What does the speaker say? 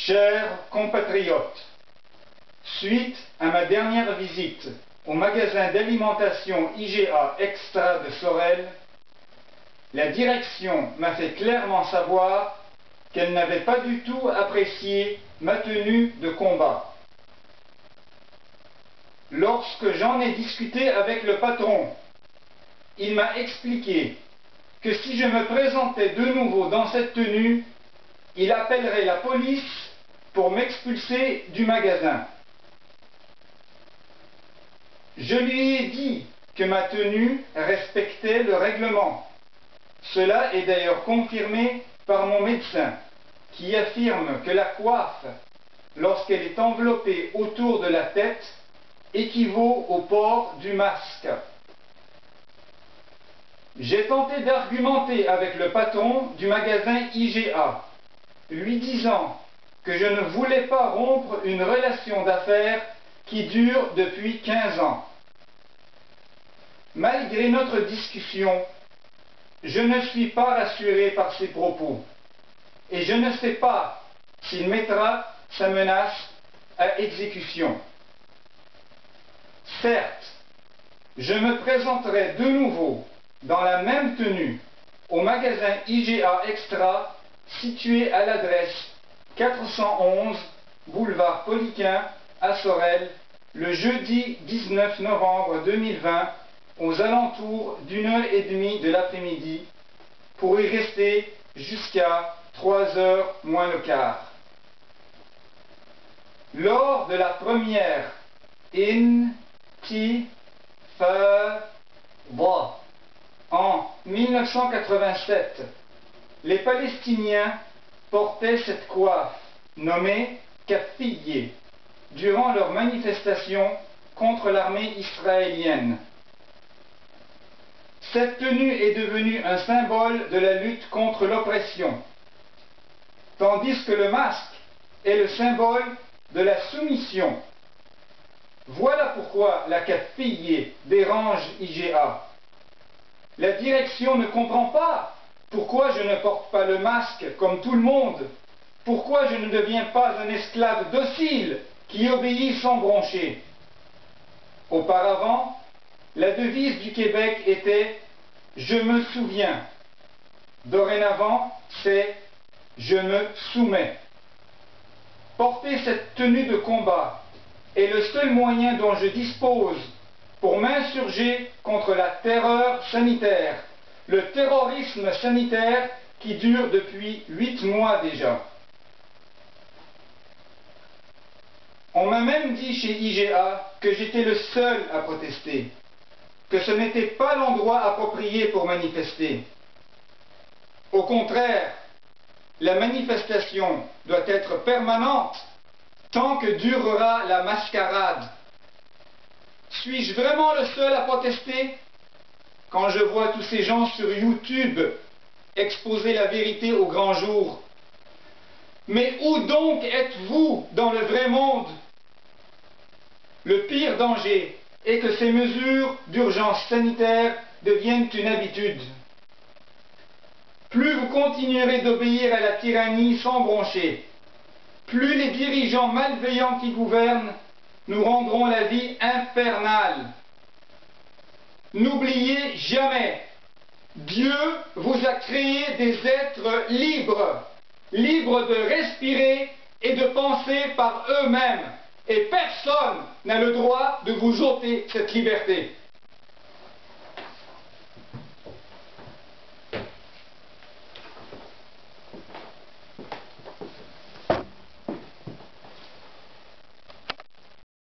Chers compatriotes, suite à ma dernière visite au magasin d'alimentation IGA Extra de Sorel, la direction m'a fait clairement savoir qu'elle n'avait pas du tout apprécié ma tenue de combat. Lorsque j'en ai discuté avec le patron, il m'a expliqué que si je me présentais de nouveau dans cette tenue, il appellerait la police pour m'expulser du magasin. Je lui ai dit que ma tenue respectait le règlement. Cela est d'ailleurs confirmé par mon médecin, qui affirme que la coiffe, lorsqu'elle est enveloppée autour de la tête, équivaut au port du masque. J'ai tenté d'argumenter avec le patron du magasin IGA, lui disant que je ne voulais pas rompre une relation d'affaires qui dure depuis 15 ans. Malgré notre discussion, je ne suis pas rassuré par ses propos et je ne sais pas s'il mettra sa menace à exécution. Certes, je me présenterai de nouveau dans la même tenue au magasin IGA Extra situé à l'adresse 411 boulevard Poliquin à Sorel le jeudi 19 novembre 2020 aux alentours d'1h30 de l'après-midi pour y rester jusqu'à 3h moins le quart. Lors de la première Intifada en 1987, les Palestiniens portaient cette coiffe nommée kafiyeh durant leur manifestation contre l'armée israélienne. Cette tenue est devenue un symbole de la lutte contre l'oppression, tandis que le masque est le symbole de la soumission. Voilà pourquoi la kafiyeh dérange IGA. La direction ne comprend pas pourquoi je ne porte pas le masque comme tout le monde, pourquoi je ne deviens pas un esclave docile qui obéit sans broncher. Auparavant, la devise du Québec était « Je me souviens ». Dorénavant, c'est « Je me soumets ». Porter cette tenue de combat est le seul moyen dont je dispose pour m'insurger contre la terreur sanitaire, le terrorisme sanitaire qui dure depuis 8 mois déjà. On m'a même dit chez IGA que j'étais le seul à protester, que ce n'était pas l'endroit approprié pour manifester. Au contraire, la manifestation doit être permanente tant que durera la mascarade. Suis-je vraiment le seul à protester? Quand je vois tous ces gens sur YouTube exposer la vérité au grand jour. Mais où donc êtes-vous dans le vrai monde? Le pire danger est que ces mesures d'urgence sanitaire deviennent une habitude. Plus vous continuerez d'obéir à la tyrannie sans broncher, plus les dirigeants malveillants qui gouvernent nous rendront la vie infernale. N'oubliez jamais, Dieu vous a créé des êtres libres, libres de respirer et de penser par eux-mêmes. Et personne n'a le droit de vous ôter cette liberté.